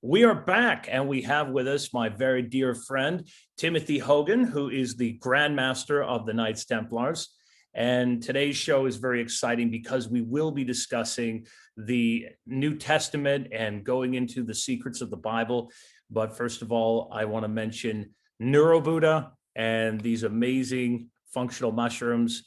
We are back, and we have with us my very dear friend, Timothy Hogan, who is the Grand Master of the Knights Templars. And today's show is very exciting because we will be discussing the New Testament and going into the secrets of the Bible. But first of all, I want to mention Neurobuddha and these amazing functional mushrooms.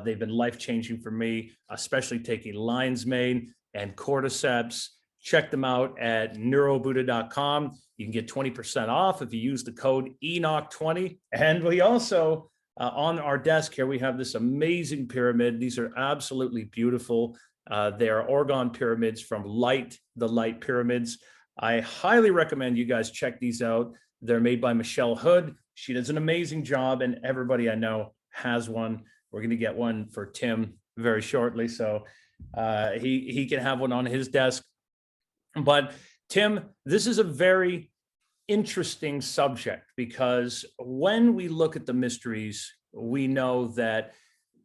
They've been life-changing for me, especially taking lion's mane and cordyceps. Check them out at neurobuddha.com. You can get 20% off if you use the code ENOC20. And we also, on our desk here, we have this amazing pyramid. These are absolutely beautiful. They are orgone pyramids from the Light Pyramids. I highly recommend you guys check these out. They're made by Michelle Hood. She does an amazing job, and everybody I know has one. We're going to get one for Tim very shortly, so he can have one on his desk. But Tim, this is a very interesting subject because when we look at the mysteries, we know that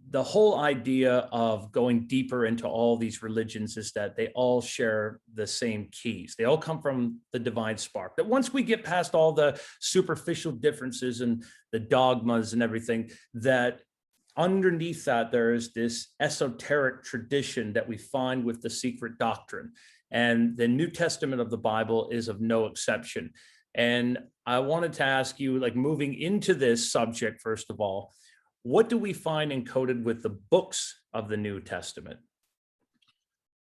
the whole idea of going deeper into all these religions is that they all share the same keys. They all come from the divine spark. That once we get past all the superficial differences and the dogmas and everything, that underneath that there is this esoteric tradition that we find with the secret doctrine. And the New Testament of the Bible is of no exception. And I wanted to ask you, like, moving into this subject, first of all, what do we find encoded with the books of the New Testament?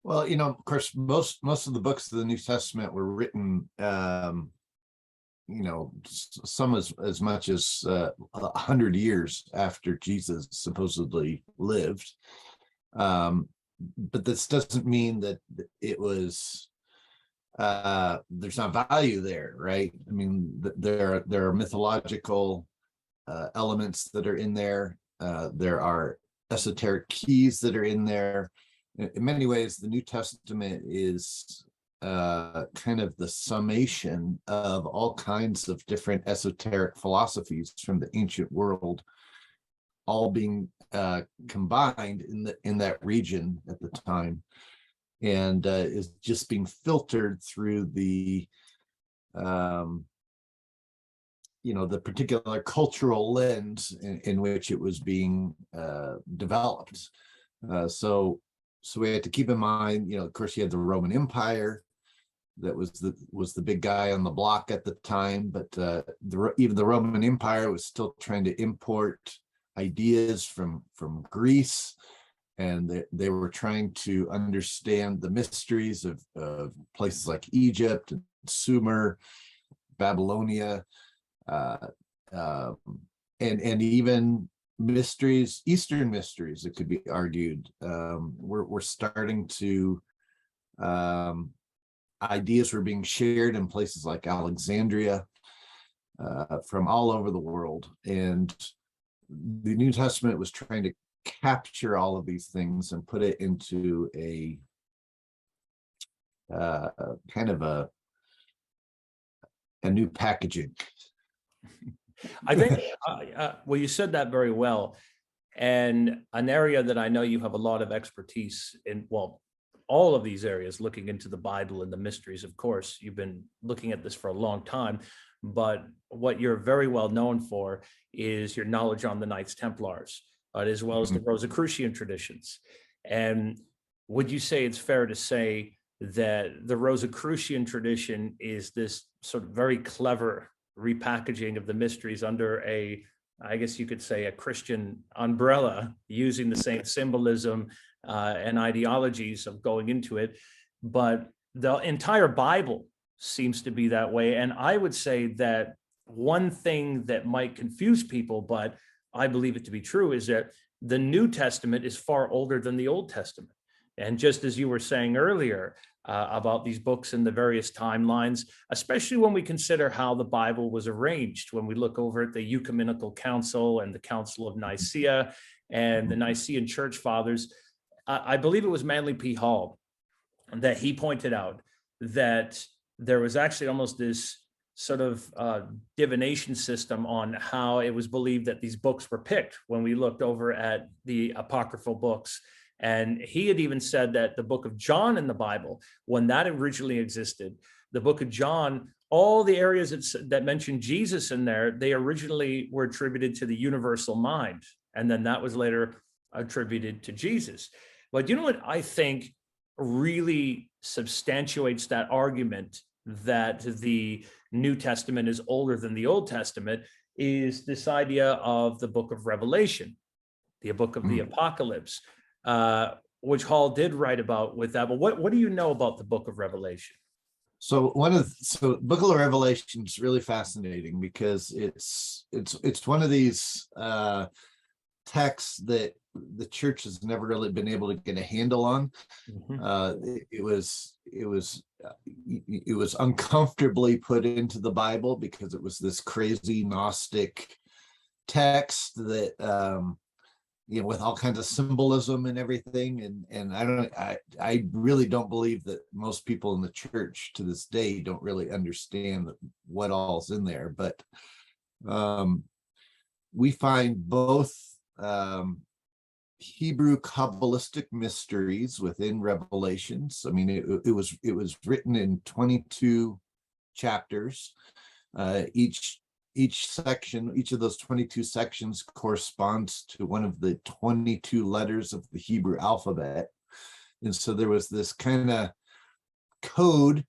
Well, of course, most of the books of the New Testament were written, some as much as 100 years after Jesus supposedly lived. But this doesn't mean that it was there's not value there, right? I mean, there are mythological elements that are in there. There are esoteric keys that are in there. In many ways, the New Testament is kind of the summation of all kinds of different esoteric philosophies from the ancient world, all being combined in that region at the time, and is just being filtered through the the particular cultural lens in which it was being developed. So we had to keep in mind, of course, you had the Roman Empire that was the big guy on the block at the time, but even the Roman Empire was still trying to import ideas from Greece, and they were trying to understand the mysteries of places like Egypt and Sumer, Babylonia, and even mysteries, Eastern mysteries, it could be argued. We're starting to ideas were being shared in places like Alexandria from all over the world, and the New Testament was trying to capture all of these things and put it into a kind of a new packaging. I think, well, you said that very well. And an area that I know you have a lot of expertise in, well, all of these areas, looking into the Bible and the mysteries, of course, you've been looking at this for a long time. But what you're very well known for is your knowledge on the Knights Templars, as well as the Rosicrucian traditions. And would you say it's fair to say that the Rosicrucian tradition is this sort of very clever repackaging of the mysteries under I guess you could say, a Christian umbrella, using the same symbolism and ideologies of going into it? But the entire Bible seems to be that way. And I would say that one thing that might confuse people, but I believe it to be true, is that the New Testament is far older than the Old Testament. And just as you were saying earlier about these books and the various timelines, especially when we consider how the Bible was arranged, when we look over at the Ecumenical Council and the Council of Nicaea and the Nicene Church Fathers, I believe it was Manly P. Hall that he pointed out that there was actually almost this sort of divination system on how it was believed that these books were picked when we looked over at the apocryphal books. And he had even said that the book of John in the Bible, when that originally existed, the book of John, all the areas that mention Jesus in there, they originally were attributed to the universal mind. And then that was later attributed to Jesus. But you know what I think really substantiates that argument that the New Testament is older than the Old Testament is this idea of the book of Revelation, the book of the Apocalypse, which Hall did write about with that. But what do you know about the book of Revelation? So Book of Revelation is really fascinating because it's one of these texts that the church has never really been able to get a handle on. It was uncomfortably put into the Bible because it was this crazy Gnostic text that with all kinds of symbolism and everything, and I really don't believe that most people in the church to this day don't really understand what all's in there. But we find both Hebrew Kabbalistic mysteries within Revelations. I mean, it was written in 22 chapters. Each section, each of those 22 sections corresponds to one of the 22 letters of the Hebrew alphabet. And so there was this kind of code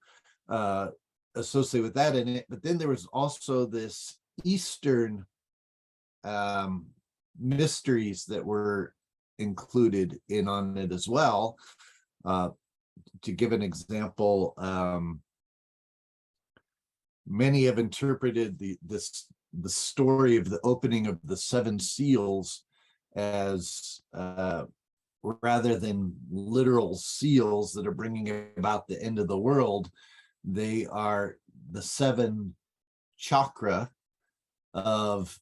associated with that in it. But then there was also this Eastern mysteries that were included in on it as well. To give an example, many have interpreted the story of the opening of the seven seals as rather than literal seals that are bringing about the end of the world, they are the seven chakra of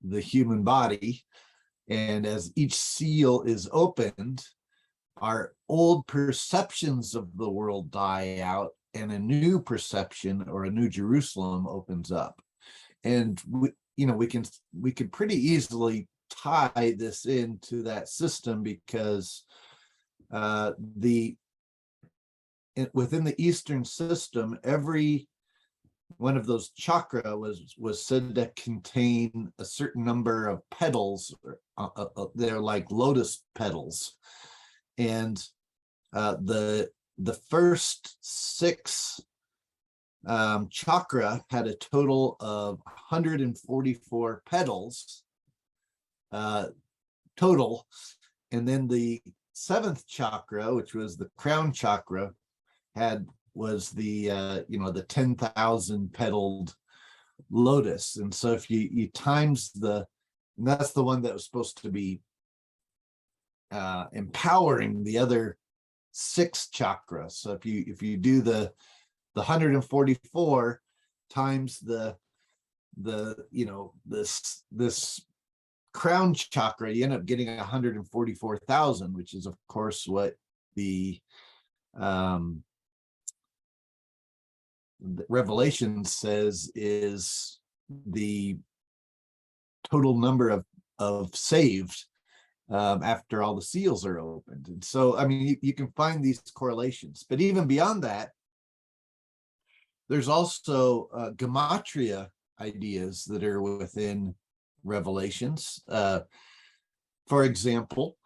the human body. And as each seal is opened, our old perceptions of the world die out and a new perception or a new Jerusalem opens up. And we can pretty easily tie this into that system because within the Eastern system, every one of those chakra was said to contain a certain number of petals. They're like lotus petals, and the first six chakra had a total of 144 petals total, and then the seventh chakra, which was the crown chakra, was the 10,000 petaled lotus. And so if you times and that's the one that was supposed to be empowering the other six chakras. So if you do the 144 times this crown chakra, you end up getting 144,000, which is of course what the Revelation says is the total number of saved after all the seals are opened. And so, I mean, you can find these correlations, but even beyond that, there's also gematria ideas that are within Revelations. For example,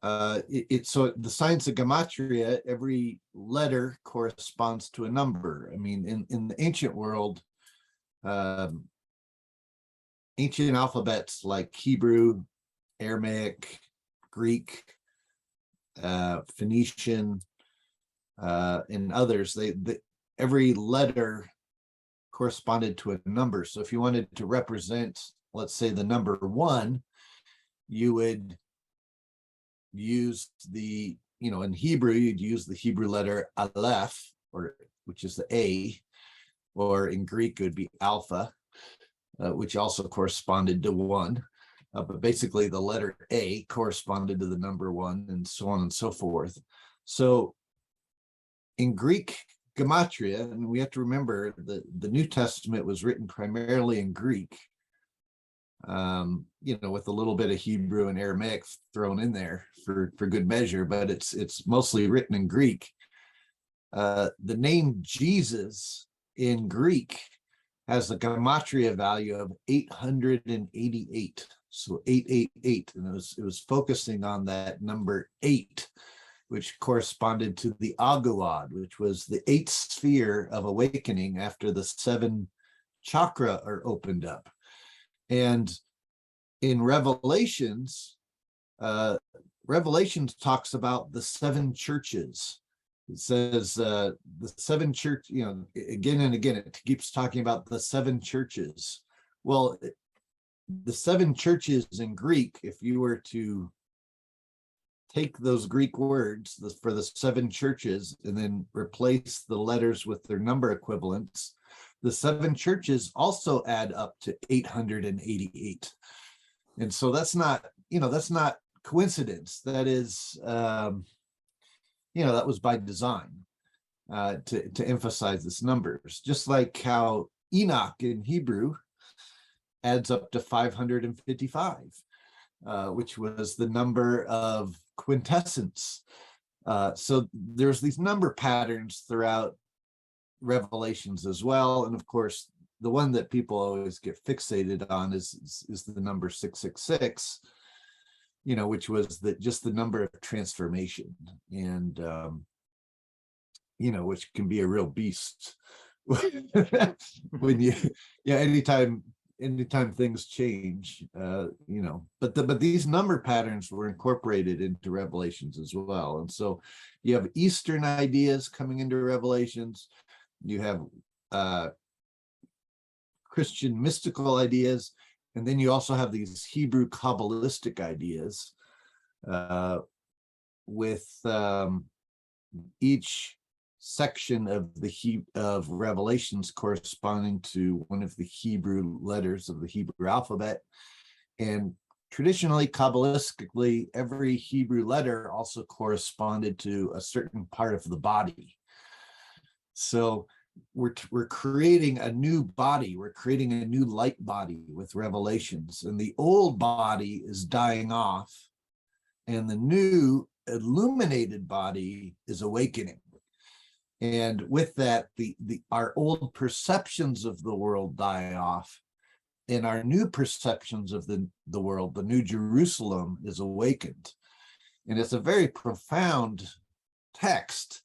so the science of gematria, every letter corresponds to a number. I mean, in the ancient world, ancient alphabets like Hebrew, Aramaic, Greek, Phoenician, and others, every letter corresponded to a number. So if you wanted to represent, let's say, the number 1, you would use in Hebrew, you'd use the Hebrew letter Aleph, which is the A, or in Greek, it would be Alpha, which also corresponded to 1. But basically, the letter A corresponded to the number 1, and so on and so forth. So in Greek gematria, and we have to remember that the New Testament was written primarily in Greek, with a little bit of Hebrew and Aramaic thrown in there for good measure, but it's mostly written in Greek. The name Jesus in Greek has a gematria value of 888. So 888, and it was focusing on that number 8, which corresponded to the Aguad, which was the 8th sphere of awakening after the 7 chakra are opened up. And in Revelations, Revelations talks about the 7 churches. It says the 7 church, again and again, it keeps talking about the 7 churches. Well, the 7 churches in Greek, if you were to take those Greek words for the 7 churches and then replace the letters with their number equivalents, the 7 churches also add up to 888. And so that's not coincidence. That is, that was by design, to emphasize this numbers, just like how Enoch in Hebrew adds up to 555, which was the number of quintessence. So there's these number patterns throughout Revelations as well. And of course, the one that people always get fixated on is the number 666, which was just the number of transformation, and which can be a real beast when anytime things change, but these number patterns were incorporated into Revelations as well. And so you have Eastern ideas coming into Revelations, you have Christian mystical ideas, and then you also have these Hebrew Kabbalistic ideas, with each section of Revelations corresponding to one of the Hebrew letters of the Hebrew alphabet. And traditionally, Kabbalistically, every Hebrew letter also corresponded to a certain part of the body. So we're creating a new body, we're creating a new light body with Revelations, and the old body is dying off, and the new illuminated body is awakening. And with that, our old perceptions of the world die off, and our new perceptions of the world, the New Jerusalem, is awakened. And it's a very profound text.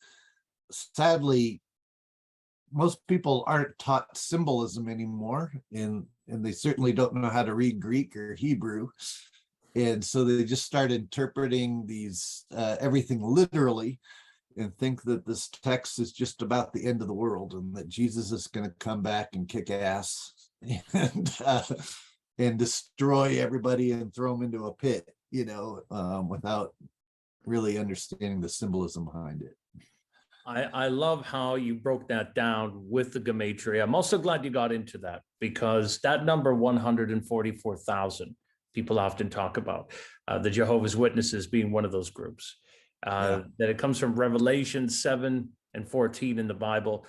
Sadly, most people aren't taught symbolism anymore, and they certainly don't know how to read Greek or Hebrew. And so they just start interpreting these everything literally, and think that this text is just about the end of the world, and that Jesus is going to come back and kick ass and destroy everybody and throw them into a pit, without really understanding the symbolism behind it. I love how you broke that down with the gematria. I'm also glad you got into that, because that number 144,000 people often talk about, the Jehovah's Witnesses being one of those groups. That it comes from Revelation 7 and 14 in the Bible.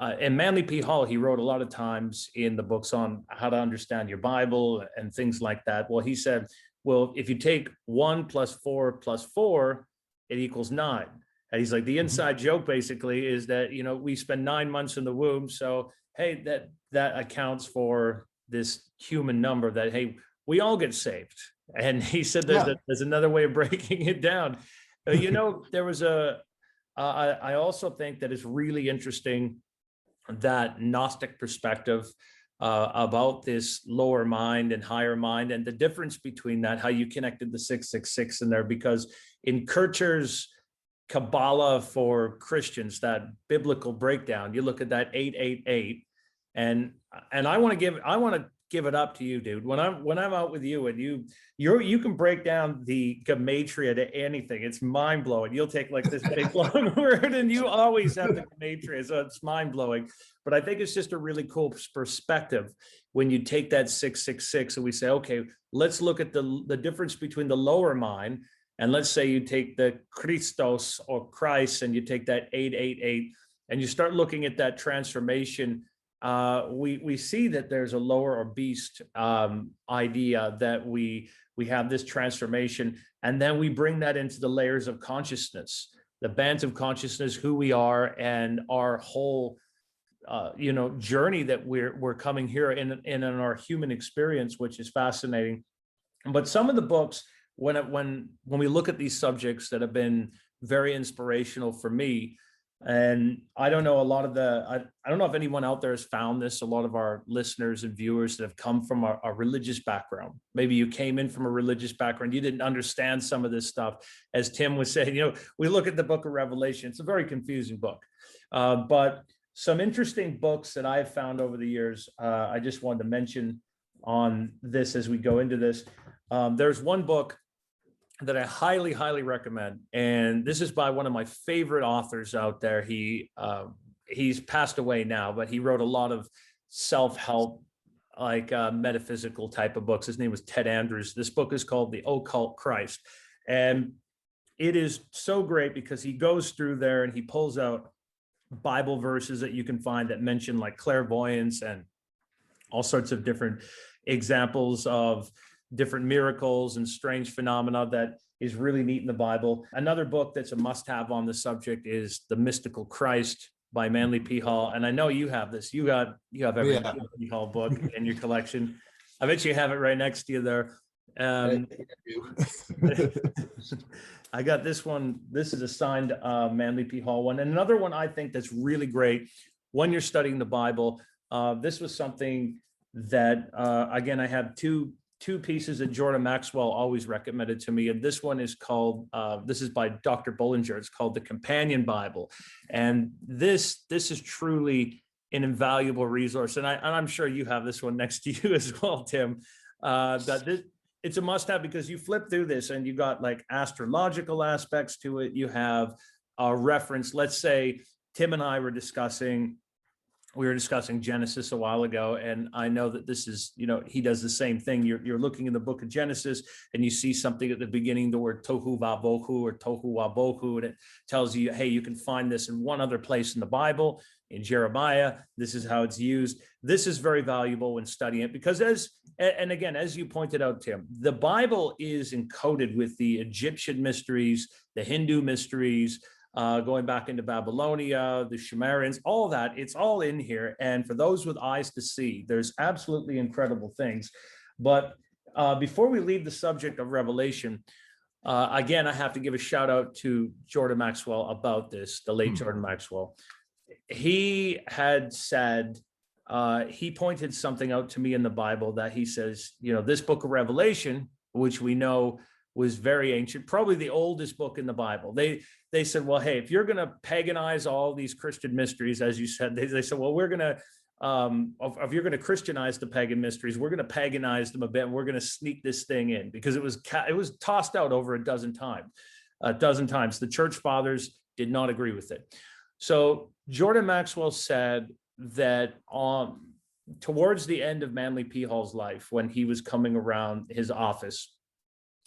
And Manly P. Hall, he wrote a lot of times in the books on how to understand your Bible and things like that. Well, he said, well, if you take 1 + 4 + 4, it equals 9. And he's like, the inside joke basically is that, we spend 9 months in the womb. So, hey, that accounts for this human number that, hey, we all get saved. And he said there's another way of breaking it down. There was I also think that it's really interesting, that Gnostic perspective about this lower mind and higher mind, and the difference between that, how you connected the 666 in there, because in Kircher's Kabbalah for Christians, that biblical breakdown, you look at that 888, and I want to give it up to you, dude. When I'm out with you, and you can break down the gematria to anything, it's mind blowing. You'll take like this big long word, and you always have the gematria, so it's mind blowing. But I think it's just a really cool perspective when you take that 666 and we say, okay, let's look at the difference between the lower mind, and let's say you take the Christos or Christ, and you take that 888, and you start looking at that transformation. We see that there's a lower or beast idea, that we have this transformation, and then we bring that into the layers of consciousness. the bands of consciousness, who we are, and our whole journey that we're coming here in our human experience, which is fascinating. But some of the books, when we look at these subjects that have been very inspirational for me, and I don't know I don't know if anyone out there has found this, a lot of our listeners and viewers that have come from a religious background. Maybe you came in from a religious background, you didn't understand some of this stuff. As Tim was saying, we look at the book of Revelation, it's a very confusing book. But some interesting books that I've found over the years, I just wanted to mention on this as we go into this. There's one book that I highly, highly recommend, and this is by one of my favorite authors out there. He's passed away now, but he wrote a lot of self-help, like metaphysical type of books. His name was Ted Andrews. This book is called The Occult Christ, and it is so great because he goes through there and he pulls out Bible verses that you can find that mention like clairvoyance and all sorts of different examples of different miracles and strange phenomena that is really neat in the Bible. Another book that's a must-have on the subject is The Mystical Christ by Manly P. Hall. And I know you have this. You have every P. Hall book in your collection. I bet you have it right next to you there. I got this one. This is a signed Manly P. Hall one. And another one I think that's really great when you're studying the Bible. This was something that, again, I have two pieces that Jordan Maxwell always recommended to me. And this one is called, this is by Dr. Bullinger. It's called The Companion Bible. And this is truly an invaluable resource. And I'm sure you have this one next to you as well, Tim. It's a must-have because you flip through this and you got like astrological aspects to it. You have a reference. Let's say Tim and I were discussing Genesis a while ago, and I know that this is, he does the same thing. You're looking in the book of Genesis and you see something at the beginning, the word tohu vabohu or tohu wabohu, and it tells you, hey, you can find this in one other place in the Bible, in Jeremiah. This is how it's used. This is very valuable when studying it because as you pointed out, Tim, the Bible is encoded with the Egyptian mysteries, the Hindu mysteries, going back into Babylonia, the Sumerians, all that, it's all in here. And for those with eyes to see, there's absolutely incredible things. But before we leave the subject of Revelation, again, I have to give a shout out to Jordan Maxwell about this, the late Jordan Maxwell. He had said, he pointed something out to me in the Bible that he says, this book of Revelation, which we know was very ancient, probably the oldest book in the Bible. They said, well, hey, if you're going to paganize all these Christian mysteries, as you said, they said, well, we're going to, if you're going to Christianize the pagan mysteries, we're going to paganize them a bit, and we're going to sneak this thing in because it was tossed out over a dozen times. The church fathers did not agree with it. So Jordan Maxwell said that towards the end of Manly P. Hall's life, when he was coming around his office,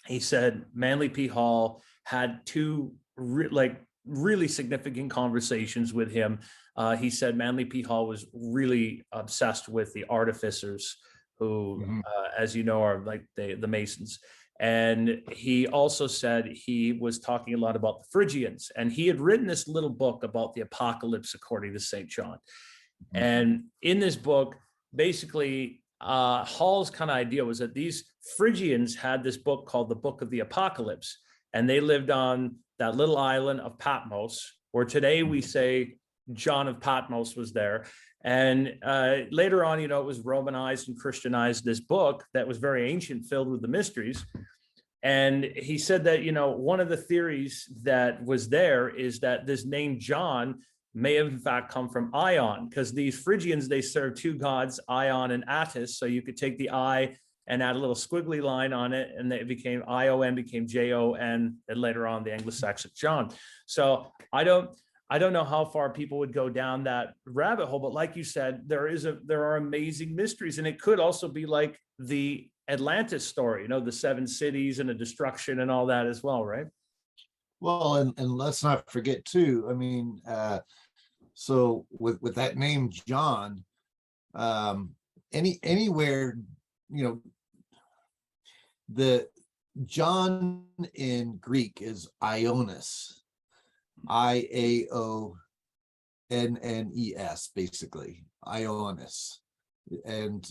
he said Manly P. Hall had two really significant conversations with him. He said Manly P. Hall was really obsessed with the artificers who, as you know, are like the Masons. And he also said he was talking a lot about the Phrygians. And he had written this little book about the apocalypse according to St. John. And in this book, basically, Hall's kind of idea was that these Phrygians had this book called the Book of the Apocalypse, and they lived on that little island of Patmos, where today we say John of Patmos was there. And later on, it was Romanized and Christianized, this book that was very ancient, filled with the mysteries. And he said that, one of the theories that was there is that this name John may have in fact come from Ion, because these Phrygians, they served two gods, Ion and Attis. So you could take the I and add a little squiggly line on it, and it became ION, became JON, and later on the Anglo-Saxon John. So I don't know how far people would go down that rabbit hole, but like you said, there are amazing mysteries, and it could also be like the Atlantis story, the seven cities and the destruction and all that as well, right? Well, and let's not forget too, I mean, so with that name John, anywhere, the John in Greek is Ionis. IAONNES, basically, Ioannis. And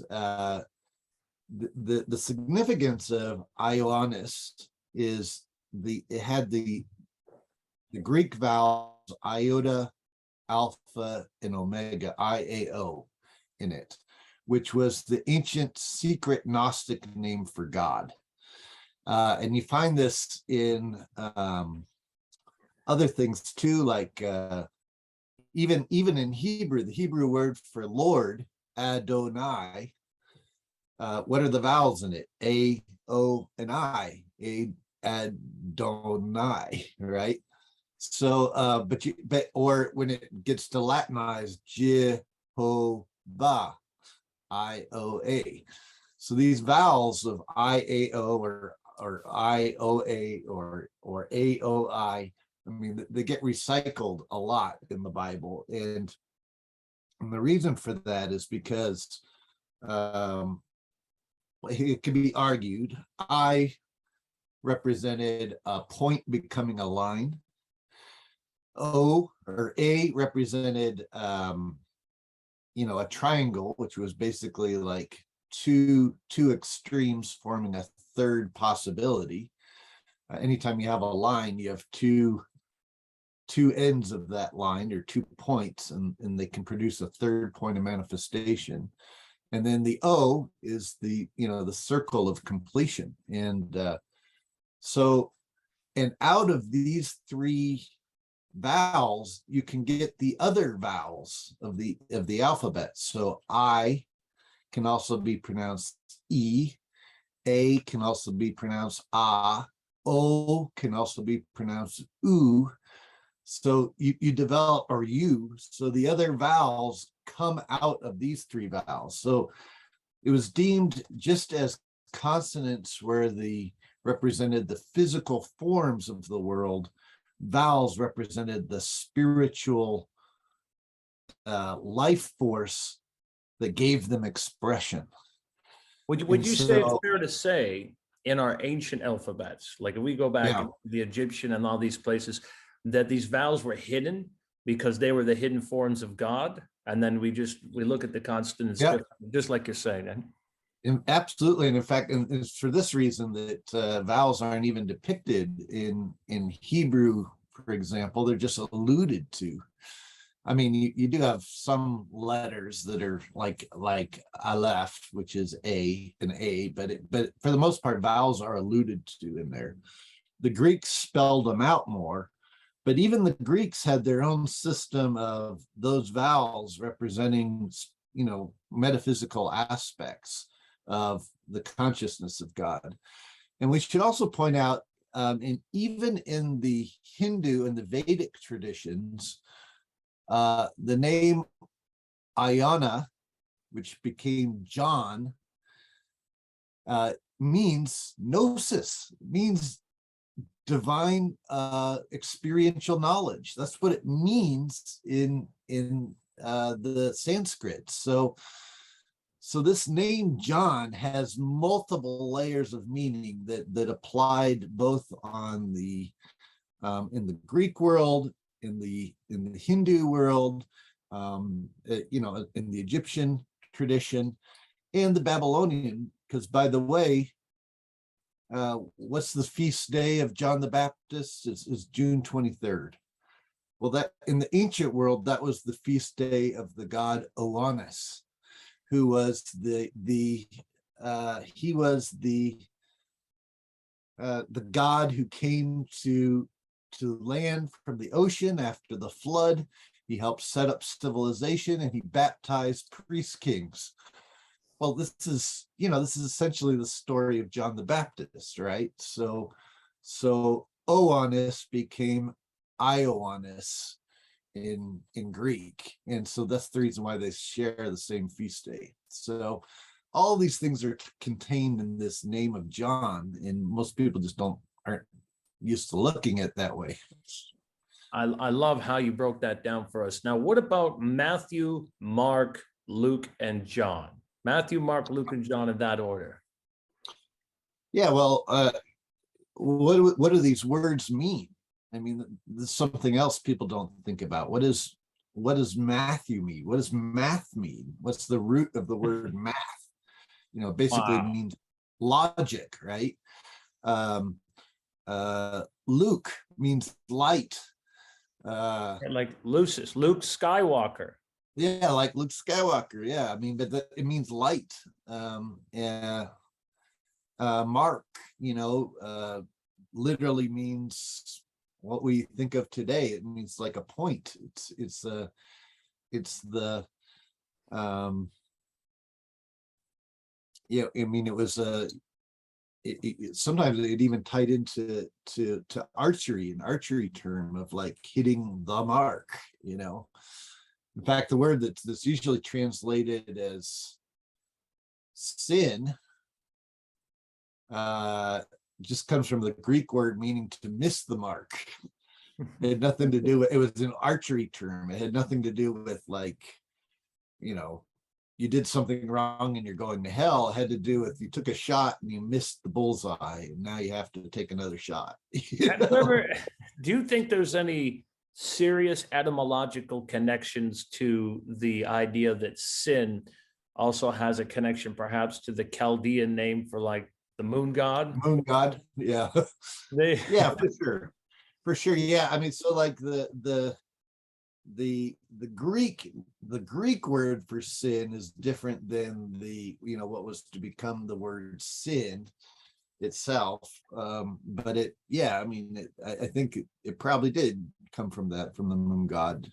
the significance of Ioannis is it had the Greek vowels iota, alpha, and omega, IAO, in it, which was the ancient secret Gnostic name for God. And you find this in other things too, like even in Hebrew, the Hebrew word for Lord, Adonai, what are the vowels in it? A, O, and I. Adonai, right? So, or when it gets to Latinized, Jehovah, IOA. So these vowels of IAO or IOA or AOI, I mean, they get recycled a lot in the Bible, and the reason for that is because it can be argued I represented a point becoming a line. O or A represented a triangle, which was basically like two extremes forming a third possibility. Anytime you have a line, you have two ends of that line, or 2 points, and they can produce a third point of manifestation. And then the O is the circle of completion. And and out of these 3 vowels, you can get the other vowels of the alphabet. So I can also be pronounced E, A can also be pronounced A, O can also be pronounced U. So you develop, or U, so the other vowels come out of these 3 vowels. So it was deemed, just as consonants represented the physical forms of the world, vowels represented the spiritual life force that gave them expression. Would you say it's fair to say in our ancient alphabets, like if we go back to the Egyptian and all these places, that these vowels were hidden because they were the hidden forms of God, and then we look at the consonants just like you're saying? Absolutely, and in fact, and it's for this reason that vowels aren't even depicted in Hebrew, for example. They're just alluded to. I mean, you do have some letters that are like Aleph, which is A, but for the most part, vowels are alluded to in there. The Greeks spelled them out more, but even the Greeks had their own system of those vowels representing, metaphysical aspects of the consciousness of God. And we should also point out, even in the Hindu and the Vedic traditions, the name Ayana, which became John, means gnosis, means divine experiential knowledge. That's what it means in the Sanskrit. So this name John has multiple layers of meaning that applied both on the in the Greek world, in the Hindu world, in the Egyptian tradition, and the Babylonian. Because, by the way, what's the feast day of John the Baptist? Is June 23rd. Well, that in the ancient world, that was the feast day of the god Oannes, who was the god who came to land from the ocean after the flood. He helped set up civilization, and he baptized priest kings. Well, this is essentially the story of John the Baptist, right? So Oannes became Ioannis in Greek, and so that's the reason why they share the same feast day. So all these things are contained in this name of John, and most people just aren't used to looking at it that way. I love how you broke that down for us. Now, what about Matthew, Mark, Luke, and John? Matthew, Mark, Luke, and John in that order. Yeah, well, what do these words mean? I mean, there's something else people don't think about. What does Matthew mean? What does math mean? What's the root of the word math? Basically Wow. means logic, right? Luke means light. Like Luke Skywalker. Yeah, like Luke Skywalker. Yeah, I mean, but it means light. Mark, literally means what we think of today. It means like a point. It's the I mean, it was sometimes it even tied into to archery, an archery term of like hitting the mark. In fact, the word that's usually translated as sin just comes from the Greek word meaning to miss the mark. It had nothing to do with, it was an archery term. It had nothing to do with like, you did something wrong and you're going to hell. It had to do with you took a shot and you missed the bullseye, and now you have to take another shot. Do you think there's any serious etymological connections to the idea that sin also has a connection perhaps to the Chaldean name for like the moon god? Moon god, yeah. Yeah, for sure. Yeah, I mean, so like the Greek word for sin is different than what was to become the word sin itself. But I mean, I think it probably did come from the moon god.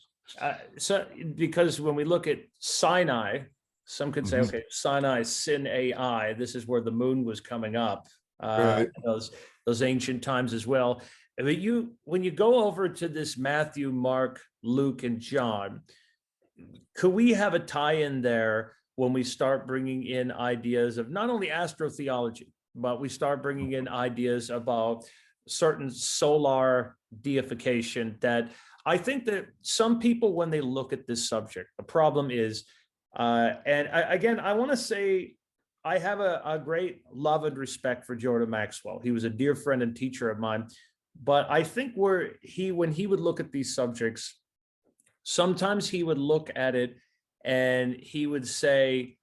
So because when we look at Sinai, some could say, okay, Sinai, Sin AI, this is where the moon was coming up, Right. those ancient times as well. But when you go over to this Matthew, Mark, Luke, and John, could we have a tie-in there when we start bringing in ideas of not only astro-theology, but we start bringing in ideas about certain solar deification that I think that some people, when they look at this subject, the problem is, again, I want to say I have a great love and respect for Jordan Maxwell. He was a dear friend and teacher of mine. But I think when he would look at these subjects, sometimes he would look at it and he would say,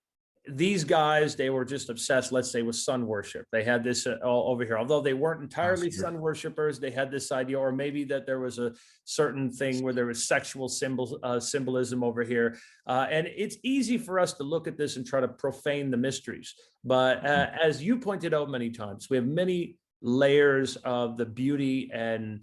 these guys, they were just obsessed, let's say, with sun worship. They had this all over here. Although they weren't entirely sun worshipers, they had this idea, or maybe that there was a certain thing where there was sexual symbolism over here. And it's easy for us to look at this and try to profane the mysteries. But as you pointed out many times, we have many layers of the beauty and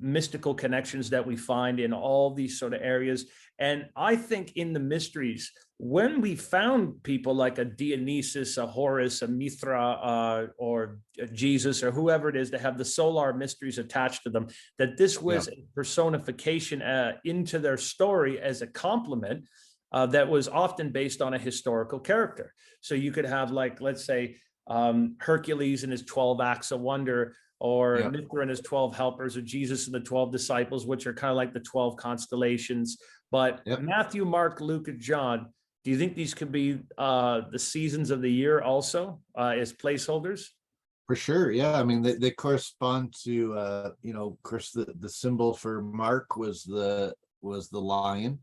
mystical connections that we find in all these sort of areas. And I think in the mysteries, when we found people like a Dionysus, a Horus, a Mithra, or a Jesus, or whoever it is that have the solar mysteries attached to them, that this was a personification into their story as a complement that was often based on a historical character. So you could have, like, let's say, Hercules and his 12 acts of wonder, or Mithra and his 12 helpers, or Jesus and the 12 disciples, which are kind of like the 12 constellations. But Matthew, Mark, Luke, and John, do you think these could be the seasons of the year also as placeholders? For sure. Yeah. I mean, they correspond to, of course, the symbol for Mark was the lion.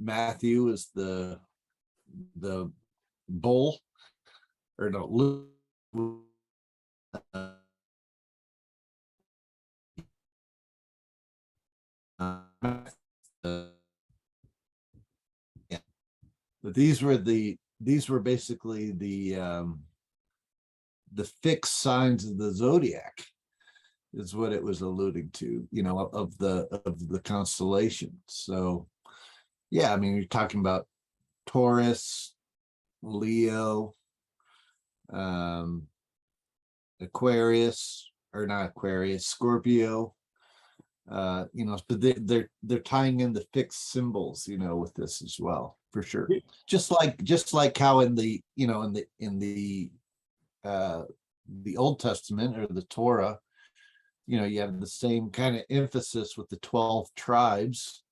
Matthew is the bull, or no, Luke. But these were basically the fixed signs of the zodiac, is what it was alluding to, of the constellations. So yeah, I mean, you're talking about Taurus, Leo, Aquarius, or not Aquarius, Scorpio, but they're tying in the fixed symbols, with this as well, for sure. Just like how in the Old Testament, or the Torah, you have the same kind of emphasis with the 12 tribes,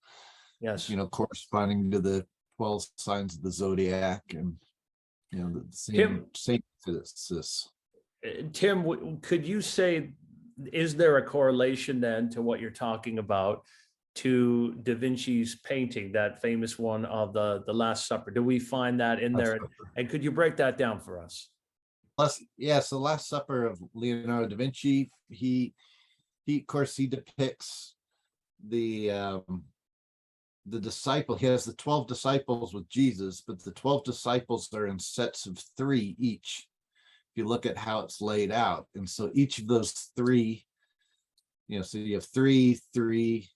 corresponding to the 12 signs of the zodiac, and the same emphasis. Tim, could you say is there a correlation then to what you're talking about to Da Vinci's painting, that famous one of the Last Supper? Do we find that in there? And could you break that down for us? Yes, the Last Supper of Leonardo da Vinci. He of course he depicts the disciple. He has the 12 disciples with Jesus, but the 12 disciples are in sets of 3 each. If you look at how it's laid out, and so each of those 3, so you have 3, 3,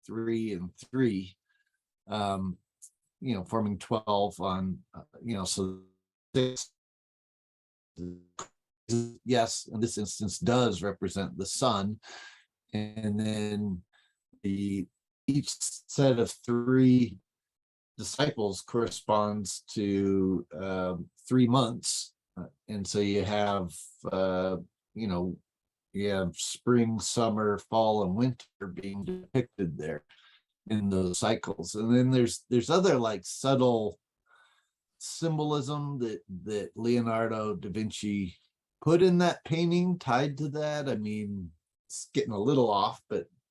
3, and 3, forming 12 on, so 6. Yes, in this instance does represent the sun, and then each set of 3 disciples corresponds to 3 months, and so you have spring, summer, fall, and winter being depicted there in those cycles. And then there's other like subtle symbolism that Leonardo da Vinci put in that painting tied to that. I mean, it's getting a little off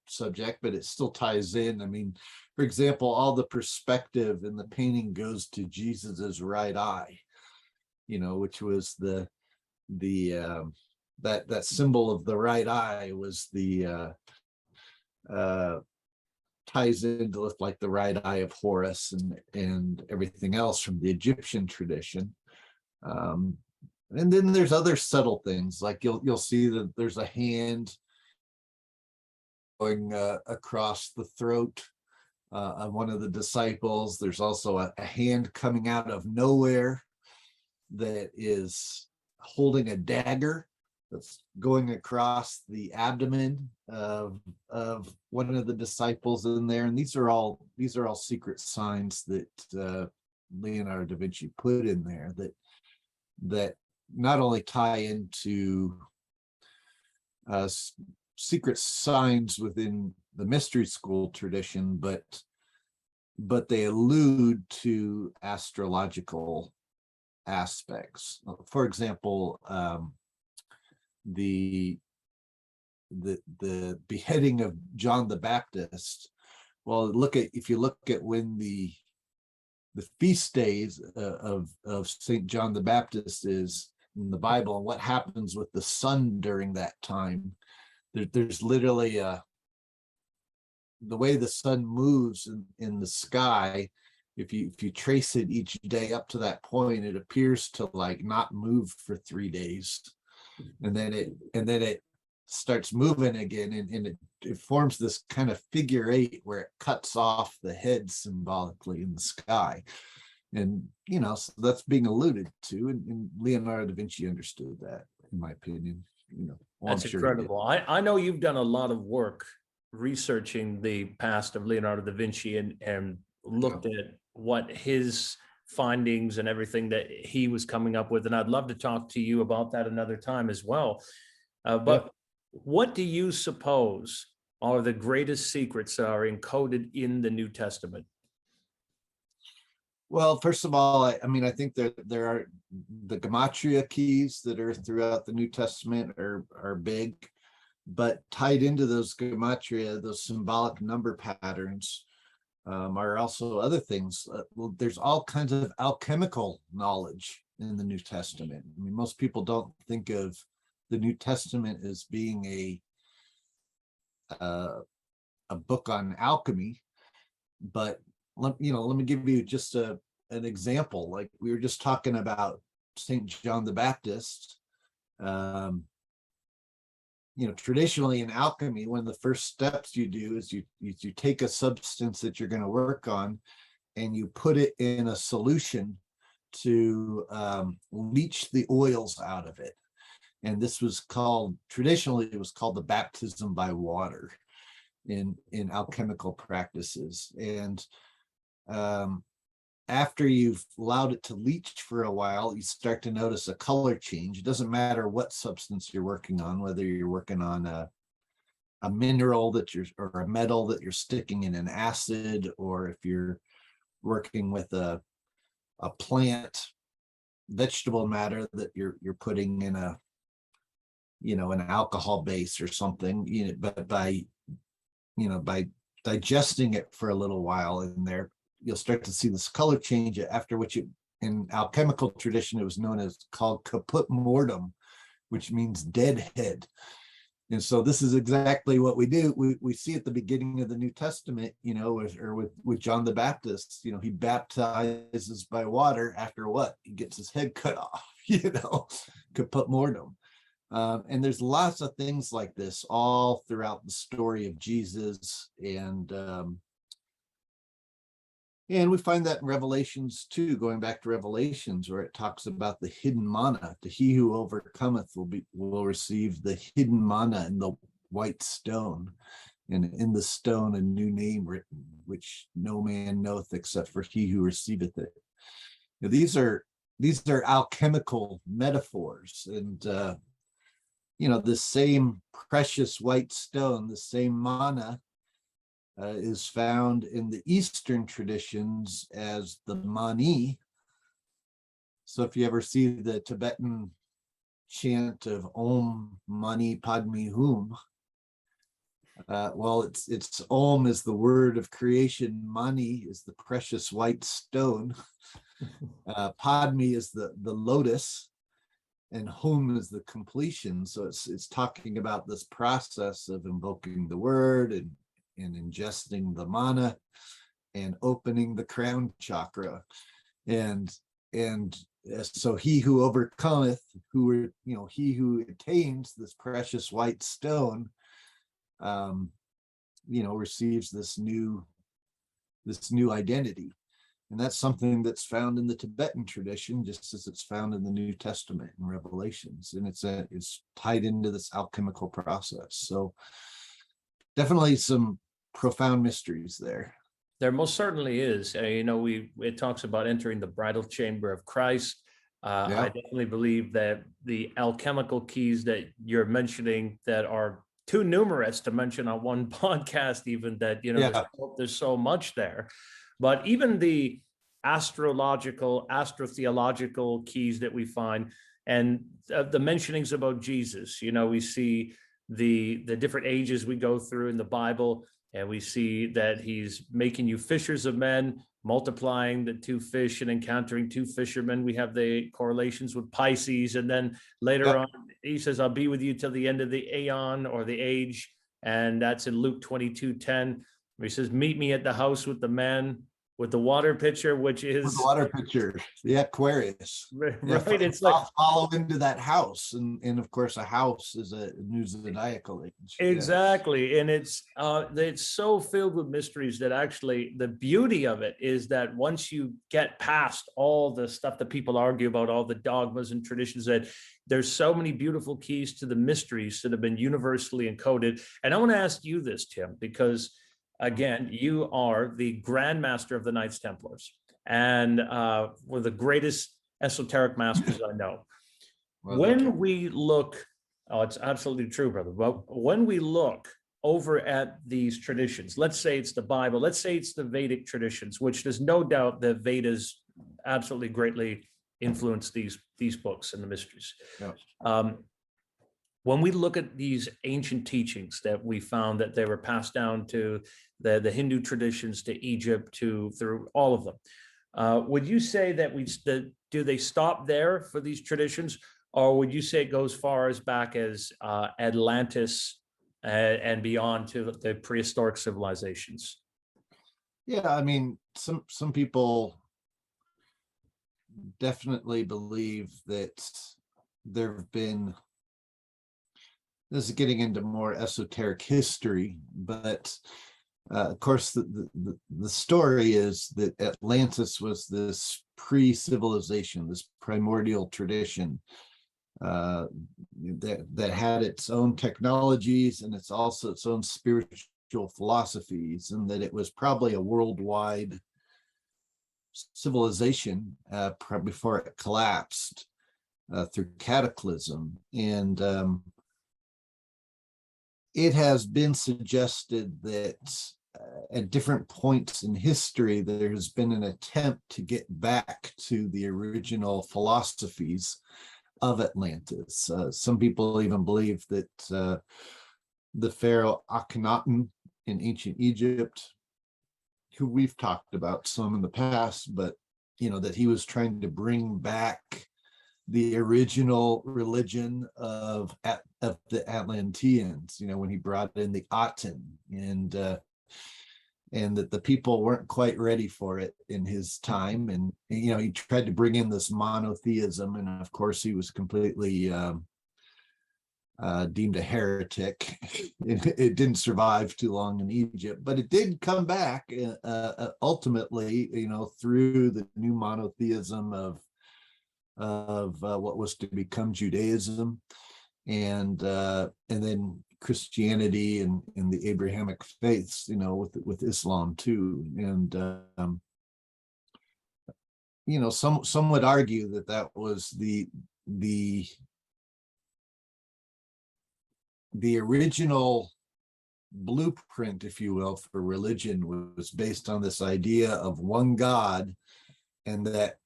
subject, but it still ties in. I mean, for example, all the perspective in the painting goes to Jesus's right eye, which was that symbol of the right eye was ties into look like the right eye of Horus and everything else from the Egyptian tradition. And then there's other subtle things, like you'll see that there's a hand going across the throat of one of the disciples. There's also a hand coming out of nowhere that is holding a dagger that's going across the abdomen of one of the disciples in there. And these are all secret signs that Leonardo da Vinci put in there that not only tie into secret signs within the mystery school tradition, but they allude to astrological aspects. For example, the beheading of John the Baptist. Well, if you look at when the feast days of Saint John the Baptist is in the Bible, and what happens with the sun during that time, there's literally the way the sun moves in the sky. If you trace it each day up to that point, it appears to like not move for 3 days, and then it starts moving again, and it forms this kind of figure 8 where it cuts off the head symbolically in the sky. And so that's being alluded to, and Leonardo da Vinci understood that, in my opinion. That's incredible. I know you've done a lot of work researching the past of Leonardo da Vinci and looked at what his findings and everything that he was coming up with, and I'd love to talk to you about that another time as well. But what do you suppose are the greatest secrets that are encoded in the New Testament? Well, first of all, I mean, I think that there are the gematria keys that are throughout the New Testament are big, but tied into those gematria, those symbolic number patterns, are also other things. Well, there's all kinds of alchemical knowledge in the New Testament. I mean, most people don't think of the New Testament as being a book on alchemy, but let me give you just an example. Like we were just talking about Saint John the Baptist. Traditionally in alchemy, one of the first steps you do is you take a substance that you're going to work on and you put it in a solution to leach the oils out of it. And this was traditionally it was called the baptism by water in alchemical practices. And after you've allowed it to leach for a while, you start to notice a color change. It doesn't matter what substance you're working on, whether you're working on a mineral or a metal that you're sticking in an acid, or if you're working with a plant, vegetable matter that you're putting in an alcohol base or something, but by digesting it for a little while in there, you'll start to see this color change, after which in alchemical tradition, it was known as called caput mortem, which means dead head. And so this is exactly what we do. We see at the beginning of the New Testament, with John the Baptist, he baptizes by water after what? He gets his head cut off, caput mortem. And there's lots of things like this all throughout the story of Jesus. And we find that in Revelations too, going back to Revelations, where it talks about the hidden manna. To he who overcometh will receive the hidden manna in the white stone, and in the stone a new name written, which no man knoweth except for he who receiveth it. Now, these are alchemical metaphors, and the same precious white stone, the same manna, is found in the Eastern traditions as the mani. So if you ever see the Tibetan chant of Om Mani Padme Hum, it's Om is the word of creation, Mani is the precious white stone, Padme is the lotus, and Hum is the completion. So it's talking about this process of invoking the word and ingesting the manna and opening the crown chakra, and so he who overcometh, he who attains this precious white stone, receives this new identity. And that's something that's found in the Tibetan tradition, just as it's found in the New Testament and Revelations, and it's tied into this alchemical process. So definitely some profound mysteries there. There most certainly is. It talks about entering the bridal chamber of Christ. Yeah. I definitely believe that the alchemical keys that you're mentioning, that are too numerous to mention on one podcast, even, that there's so much there. But even the astro-theological keys that we find, and the mentionings about Jesus, we see the different ages we go through in the Bible, and we see that he's making you fishers of men, multiplying the 2 fish and encountering 2 fishermen. We have the correlations with Pisces. And then later on, he says, I'll be with you till the end of the aeon, or the age. And that's in Luke 22:10, where he says, meet me at the house with the man with the water pitcher, which is the water pitcher, the Aquarius. Right. It's like follow into that house, and of course a house is a new zodiacal age. Exactly. And it's so filled with mysteries that actually the beauty of it is that once you get past all the stuff that people argue about, all the dogmas and traditions, that there's so many beautiful keys to the mysteries that have been universally encoded. And I want to ask you this, Tim, because again, you are the Grand Master of the Knights Templars, and one of the greatest esoteric masters I know. Well, when we look, it's absolutely true, brother, but when we look over at these traditions, let's say it's the Bible, let's say it's the Vedic traditions, which there's no doubt the Vedas absolutely greatly influenced these books and the mysteries. Yeah. When we look at these ancient teachings that we found that they were passed down to the Hindu traditions, to Egypt, through all of them, would you say that do they stop there for these traditions, or would you say it goes far as back as Atlantis and beyond to the prehistoric civilizations? Yeah, I mean, some people definitely believe that there have been. This is getting into more esoteric history, but of course, the story is that Atlantis was this pre-civilization, this primordial tradition that had its own technologies, and it's also its own spiritual philosophies, and that it was probably a worldwide civilization before it collapsed through cataclysm. And it has been suggested that at different points in history, there has been an attempt to get back to the original philosophies of Atlantis. Some people even believe that the pharaoh Akhenaten in ancient Egypt, who we've talked about some in the past, but that he was trying to bring back the original religion of the Atlanteans, when he brought in the Aten, and that the people weren't quite ready for it in his time. And he tried to bring in this monotheism, and of course he was completely deemed a heretic. It didn't survive too long in Egypt, but it did come back ultimately, through the new monotheism of what was to become Judaism, and then Christianity and the Abrahamic faiths, with Islam too. And some would argue that was the original blueprint, if you will, for religion was based on this idea of one God, and that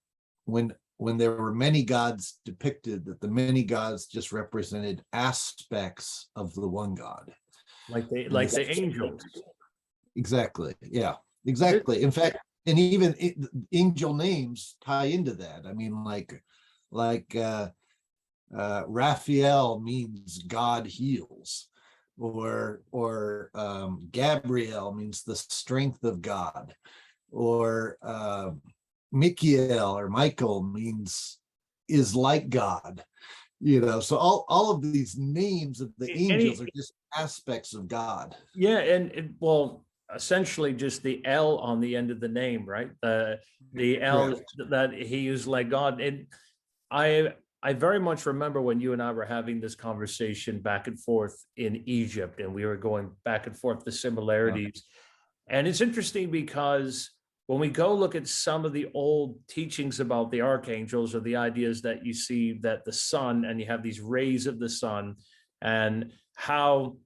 when there were many gods depicted, that the many gods just represented aspects of the one God. Like the angels. Exactly. Yeah, exactly. In fact, and even angel names tie into that. I mean, like Raphael means God heals, or Gabriel means the strength of God, or Michael means is like God. So all of these names of the angels are just aspects of God. Yeah, and well, essentially just the L on the end of the name, right? The L that he used like God. And I very much remember when you and I were having this conversation back and forth in Egypt, and we were going back and forth the similarities. And it's interesting because when we go look at some of the old teachings about the archangels, or the ideas that you see that the sun, and you have these rays of the sun, and how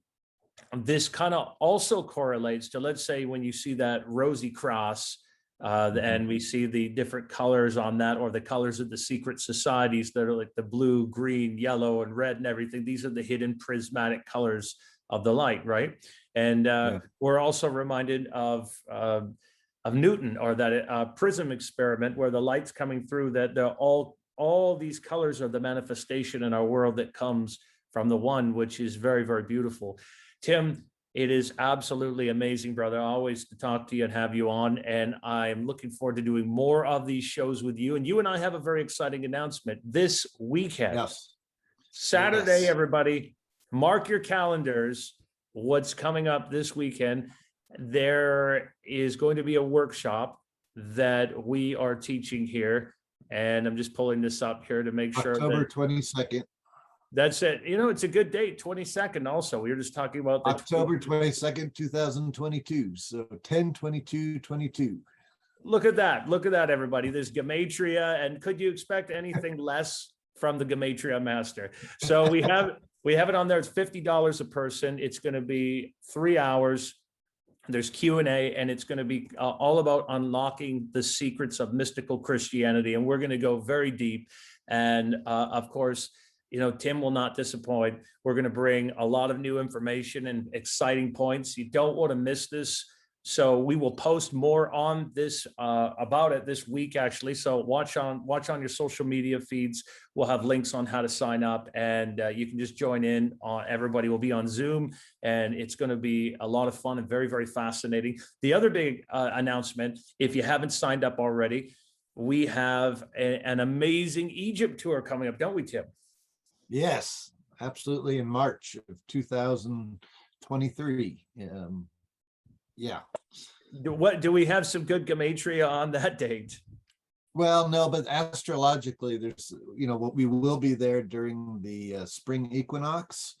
this kind of also correlates to, let's say, when you see that rosy cross, and we see the different colors on that, or the colors of the secret societies that are like the blue, green, yellow, and red and everything. These are the hidden prismatic colors of the light, right? And we're also reminded of Newton, or that prism experiment where the light's coming through, that all these colors are the manifestation in our world that comes from the one, which is very, very beautiful. Tim, it is absolutely amazing, brother, always to talk to you and have you on. And I'm looking forward to doing more of these shows with you. And you and I have a very exciting announcement this weekend. Yes. Saturday, everybody, mark your calendars. What's coming up this weekend? There is going to be a workshop that we are teaching here. And I'm just pulling this up here to make sure. October 22nd. That's it. It's a good date, 22nd also. We were just talking about the October 22nd, 2022. So 10/22/22. Look at that. Look at that, everybody. There's gematria. And could you expect anything less from the gematria master? So we have it on there. It's $50 a person. It's going to be 3 hours. There's Q&A, and it's going to be all about unlocking the secrets of mystical Christianity. And we're going to go very deep. And of course, Tim will not disappoint. We're going to bring a lot of new information and exciting points. You don't want to miss this. So we will post more on this about it this week, actually. So watch on your social media feeds. We'll have links on how to sign up, and you can just join in. Everybody will be on Zoom, and it's going to be a lot of fun and very, very fascinating. The other big announcement, if you haven't signed up already, we have an amazing Egypt tour coming up, don't we, Tim? Yes, absolutely. In March of 2023. Yeah. Do we have some good gematria on that date? Well, no, but astrologically, there's, we will be there during the spring equinox,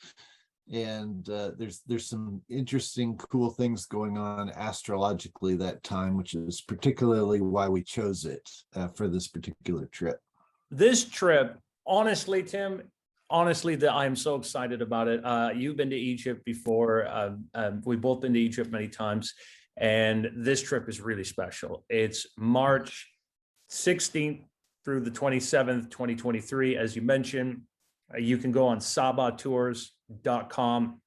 and there's some interesting, cool things going on astrologically that time, which is particularly why we chose it for this particular trip. This trip, honestly, Tim, that I'm so excited about it. You've been to Egypt before. We've both been to Egypt many times, and this trip is really special. It's March 16th through the 27th, 2023. As you mentioned, you can go on sabatours.com.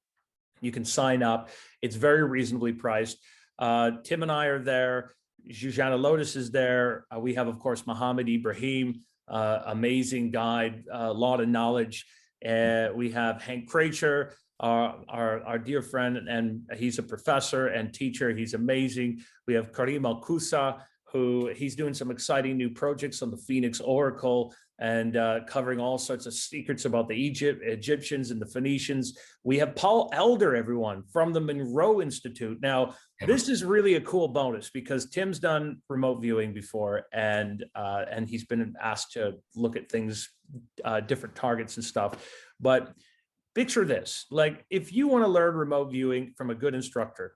You can sign up. It's very reasonably priced. Tim and I are there. Zhuzhana Lotus is there. We have, of course, Mohammed Ibrahim, amazing guide, a lot of knowledge. We have Hank Kracher, our dear friend, and he's a professor and teacher. He's amazing. We have Karim Al-Kusa, who he's doing some exciting new projects on the Phoenix Oracle and covering all sorts of secrets about the Egyptians and the Phoenicians. We have Paul Elder, everyone, from the Monroe Institute. Now, this is really a cool bonus because Tim's done remote viewing before, and he's been asked to look at things, different targets and stuff. But picture this, like if you want to learn remote viewing from a good instructor,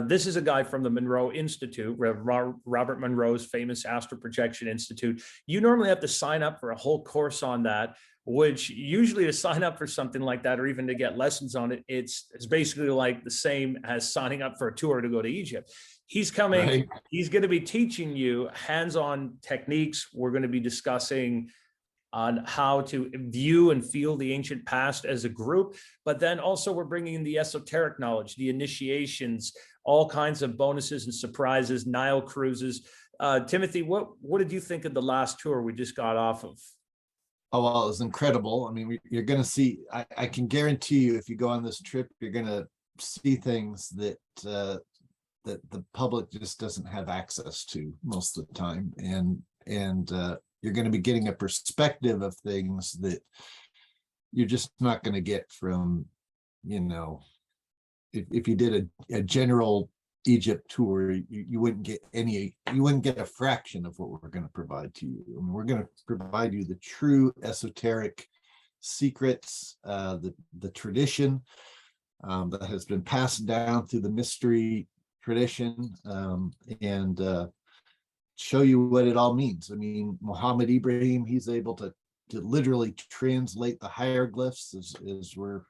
this is a guy from the Monroe Institute, Robert Monroe's famous Astro Projection Institute. You normally have to sign up for a whole course on that, which usually to sign up for something like that or even to get lessons on it, it's basically like the same as signing up for a tour to go to Egypt. He's coming, right. He's going to be teaching you hands-on techniques. We're going to be discussing on how to view and feel the ancient past as a group, but then also we're bringing in the esoteric knowledge, the initiations, all kinds of bonuses and surprises, Nile cruises. Timothy, what did you think of the last tour we just got off of? Oh, well, it was incredible. I mean, you're going to see, I can guarantee you, if you go on this trip, you're going to see things that that the public just doesn't have access to most of the time. And you're going to be getting a perspective of things that you're just not going to get from, you know, if you did a general Egypt tour, you wouldn't get a fraction of what we're going to provide to you. I mean, we're going to provide you the true esoteric secrets, the tradition that has been passed down through the mystery tradition, and show you what it all means. I mean, Mohammed Ibrahim, he's able to literally translate the hieroglyphs as we're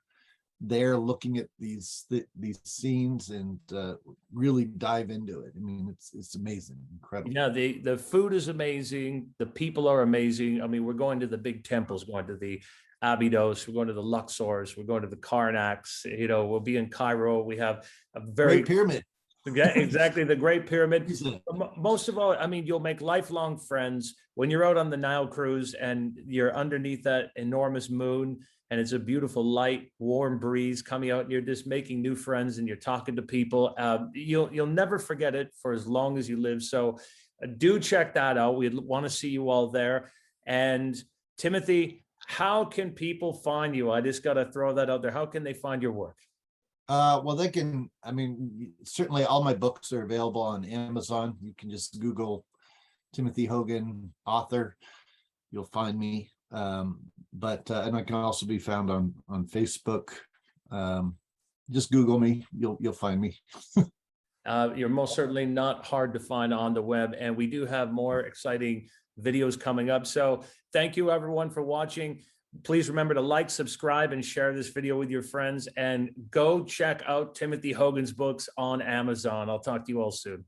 there looking at these scenes and really dive into it. I mean, it's amazing, incredible. Yeah, the food is amazing. The people are amazing. I mean, we're going to the big temples, going to the Abydos, we're going to the Luxors, we're going to the Karnaks. You know, we'll be in Cairo. We have a very Great pyramid. Yeah, exactly. The Great Pyramid. Most of all, I mean, you'll make lifelong friends when you're out on the Nile cruise and you're underneath that enormous moon and it's a beautiful light, warm breeze coming out and you're just making new friends and you're talking to people. You'll never forget it for as long as you live. So do check that out. We'd want to see you all there. And Timothy, how can people find you? I just got to throw that out there. How can they find your work? Well, they can, I mean, certainly all my books are available on Amazon. You can just Google Timothy Hogan, author, you'll find me. But and I can also be found on Facebook. Just Google me, you'll find me. You're most certainly not hard to find on the web, and we do have more exciting videos coming up. So thank you everyone for watching. Please remember to like, subscribe, and share this video with your friends, and go check out Timothy Hogan's books on Amazon. I'll talk to you all soon.